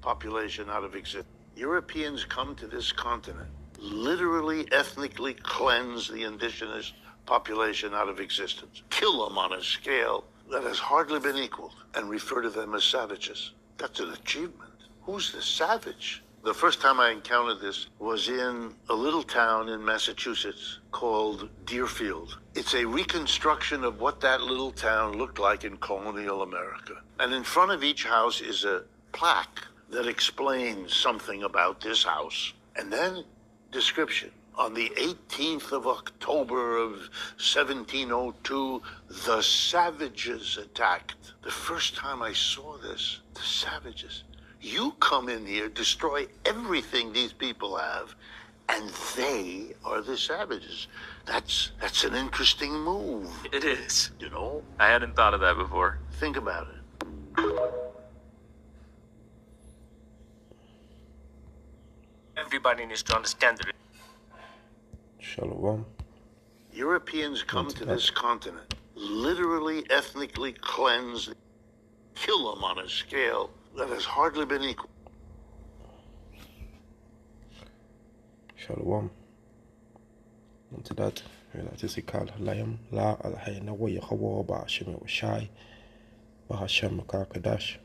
population out of existence. Europeans come to this continent, literally ethnically cleanse the indigenous population out of existence, kill them on a scale that has hardly been equaled, and refer to them as savages. That's an achievement. Who's the savage? The first time I encountered this was in a little town in Massachusetts called Deerfield. It's a reconstruction of what that little town looked like in colonial America. And in front of each house is a plaque that explains something about this house. And then description. On the 18th of October of 1702, the savages attacked. The first time I saw this, the savages. You come in here, destroy everything these people have, and they are the savages. That's an interesting move. It is. You know? I hadn't thought of that before. Think about it. Everybody needs to understand that. Shalom. Europeans come to this continent, literally ethnically cleanse, kill them on a scale that has hardly been equal. Shalom. Unto that, that is called Layam La Al Hayna Way Hawa Ba Shema Shai Bahashem Kadash.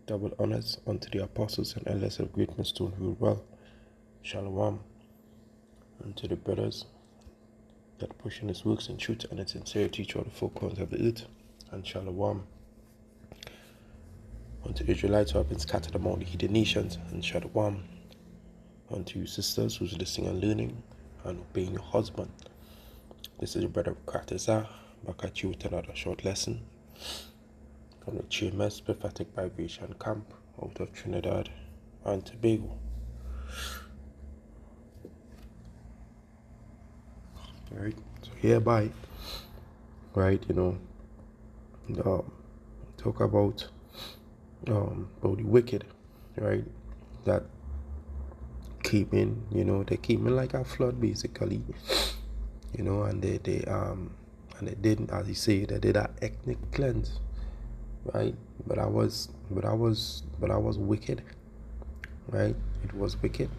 Double honors unto the apostles and elders of great Stone who rule well. Shalom. Unto the brothers that push in his works in truth and in sincerity toward the four corners of the earth. And Shalom. Unto Israelites who have been scattered among the heathen nations. And Shalom. Unto you sisters who's listening and learning and obeying your husband. This is your brother Kratazar, back at you with another short lesson from the GMS Prophetic Vibration Camp out of Trinidad and Tobago. Alright, so hereby, right, talk about the wicked, right, that came in, they came in like a flood basically, and they didn't, as you say, they did an ethnic cleanse, right? But I was wicked, right? It was wicked,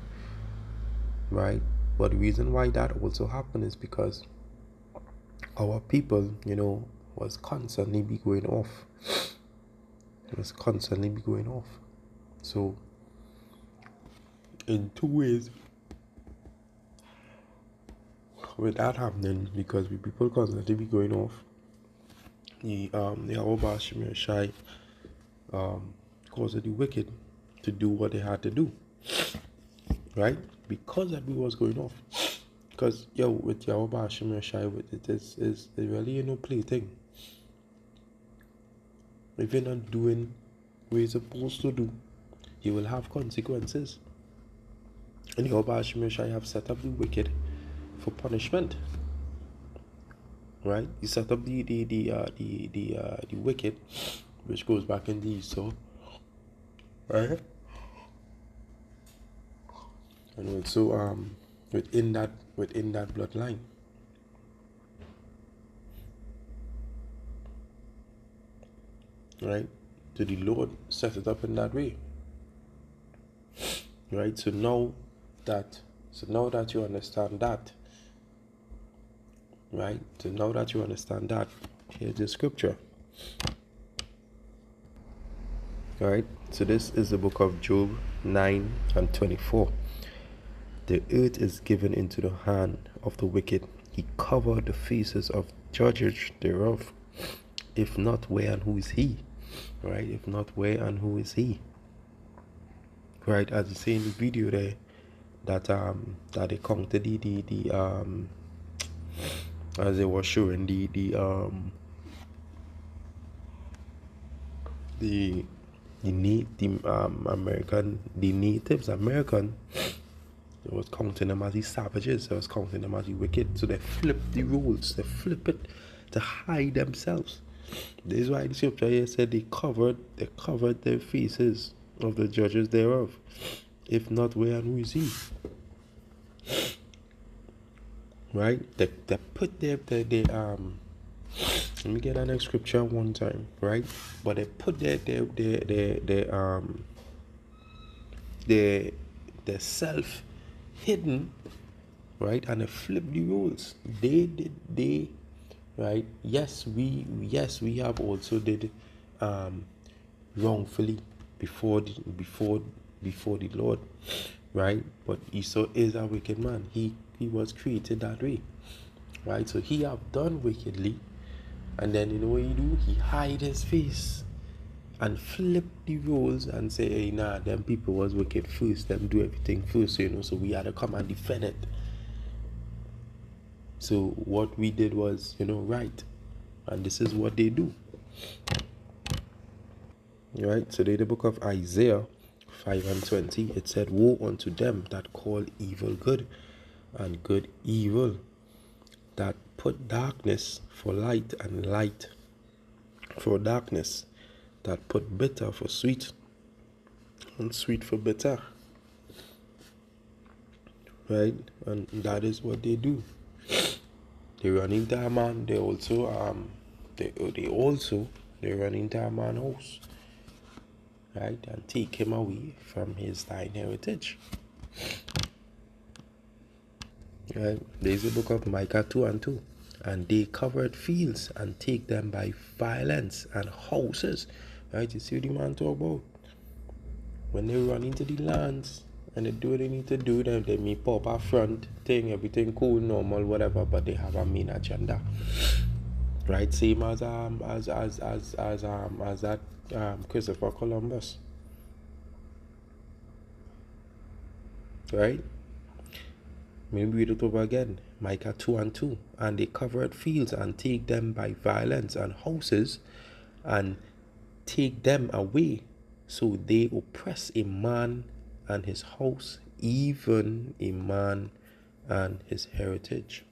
right? But the reason why that also happened is because our people, was constantly be going off. It was constantly be going off. So, in two ways, with that happening, because we people constantly be going off, the Aoba Shemir Shai caused the wicked to do what they had to do, right? Because that we was going off. Because with Aoba Shemir Shai, with it is really play thing. If you're not doing what you're supposed to do, you will have consequences. And the Aoba Shemir Shai have set up the wicked for punishment, right? You set up the wicked, which goes back in the Esau, right? And also within that bloodline, right? So the Lord set it up in that way, right? So now that you understand that, right? So now that you understand that, here's the scripture. Alright, so this is the book of Job 9 and 24. The earth is given into the hand of the wicked. He covered the faces of judges thereof. If not, where and who is he? Right? If not, where and who is he? Right? As you say in the video there, that they counted the as they were showing the natives American, they was counting them as the savages, they was counting them as the wicked. So they flipped the rules, they flip it to hide themselves. This is why the scripture here said they covered their faces of the judges thereof. If not, where and who is he? Right? They put their let me get that next scripture one time, right? But they put their their self hidden, right? And they flip the roles. They right? Yes, we have also did wrongfully before the Lord, right? But Esau is a wicked man. He was created that way, right? So he have done wickedly, and then you know what he do? He hide his face and flip the roles and say, hey, nah, them people was wicked first, them do everything first, you know, so we had to come and defend it. So what we did was, you know, right. And this is what they do. Right? So in the book of Isaiah 5:20, it said, woe unto them that call evil good and good evil, that put darkness for light and light for darkness, that put bitter for sweet and sweet for bitter. Right? And that is what they do. They run into a man, they run into a man's house, right, and take him away from his thine heritage. Right? There's the book of Micah 2:2. And they covered fields and take them by violence and houses. Right? You see what the man talk about? When they run into the lands and they do what they need to do, then they may pop a front thing, everything cool, normal, whatever, but they have a main agenda. Right? Same as that Christopher Columbus. Right? Maybe read it over again. Micah 2:2. And they covered fields and take them by violence and houses and take them away. So they oppress a man and his house, even a man and his heritage.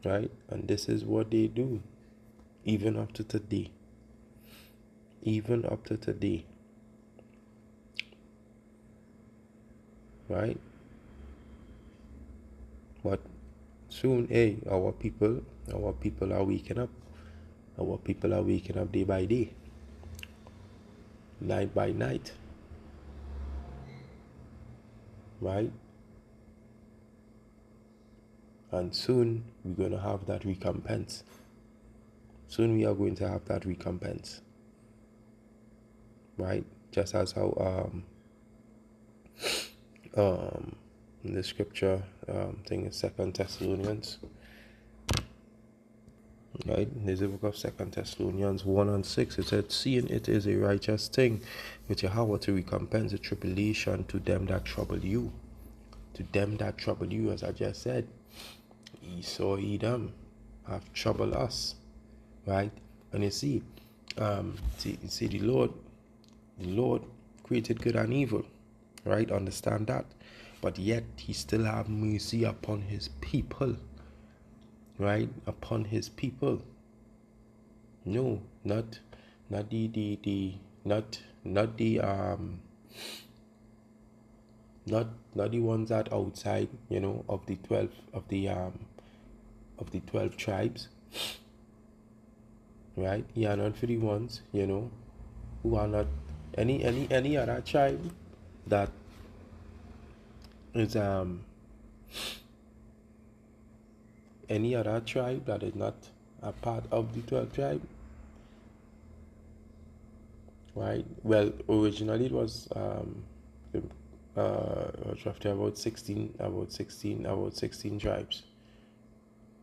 Right? And this is what they do, even up to today. Even up to today. Right? But soon, hey, our people are waking up. Our people are waking up day by day, night by night. Right? And soon we're going to have that recompense. Soon we are going to have that recompense. Right? Just as how in the scripture thing is 2 Thessalonians. Right? There's a book of 2 Thessalonians 1:6. It said, seeing it is a righteous thing with Yahweh to recompense the tribulation to them that trouble you. To them that trouble you, as I just said. Esau, Edom have troubled us. Right? And you see, the Lord created good and evil. Right? Understand that. But yet he still have mercy upon his people. Right? Upon his people. No, not the ones that outside, you know, of the 12 tribes. Right? Yeah, not for the ones, you know, who are not any other tribe that is any other tribe that is not a part of the 12 tribe. Right? Well, originally it was roughly about 16 tribes.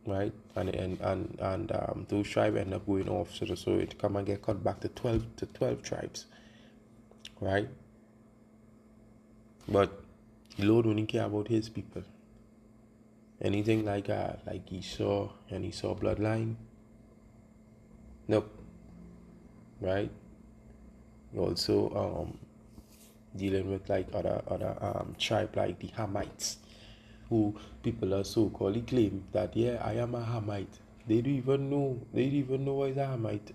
Right? And those tribes end up going off, so it come and get cut back to 12 tribes. Right? But the Lord only care about his people. Anything like Esau and Esau bloodline, nope. Right? Also dealing with like other tribe like the Hamites, who people are so-called claim that, yeah, I am a Hamite. They don't even know what is a Hamite.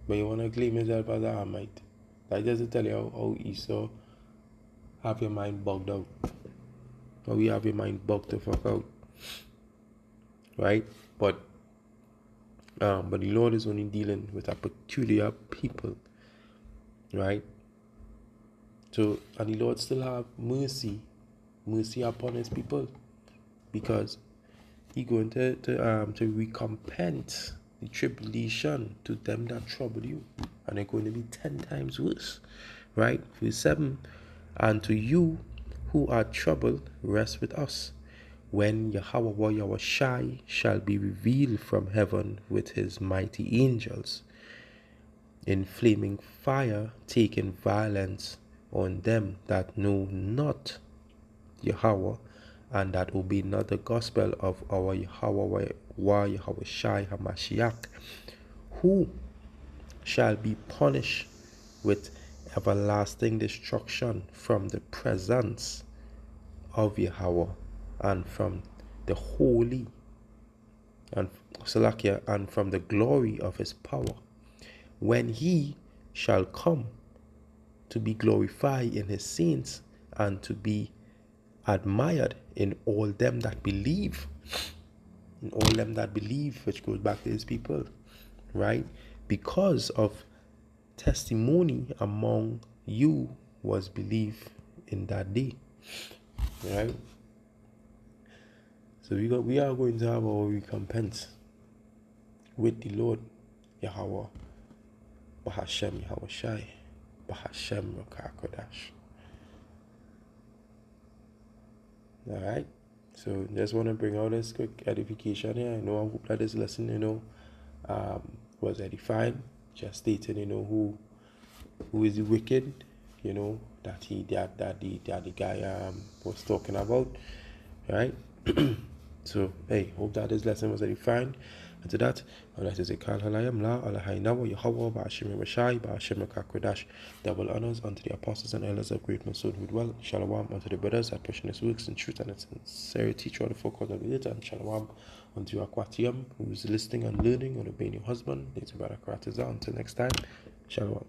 But you want to claim yourself as a Hamite. That just to tell you how Esau have your mind bugged out. How we have your mind bugged the fuck out. Right? But the Lord is only dealing with a peculiar people. Right? So, and the Lord still have mercy upon his people, because he going to recompense the tribulation to them that trouble you, and they're going to be 10 times worse, right? Verse 7, and to you who are troubled, rest with us, when Yahweh Shai shall be revealed from heaven with his mighty angels, in flaming fire, taking violence on them that know not Yahweh, and that obey not the gospel of our Yahweh Shai HaMashiach, who shall be punished with everlasting destruction from the presence of Yahweh, and from the holy and Salakia, and from the glory of his power, when he shall come to be glorified in his saints, and to be admired in all them that believe. In all them that believe, which goes back to his people, right? Because of testimony among you was belief in that day, right? So we are going to have our recompense with the Lord Yahweh Bahashem Yahweh Shai Bahashem Rakakodash. Alright, so just want to bring out this quick edification here. I know, I hope that this lesson, was edifying. Just stating, who is the wicked, that the guy was talking about, right? So, hey, hope that this lesson was edifying. And to that, I'd like to say, Kal Halayam La, Alahainawa, Yahweh, Ba'ashim Rashai, Ba'ashim Rakakodash. Double honors unto the apostles and elders of great Masud who dwell. Shalom unto the brothers that pushing his works in truth and in sincerity throughout the four corners of the earth. And shalom unto Akwatiyam, who is listening and learning and obeying your husband. Until next time, shalom.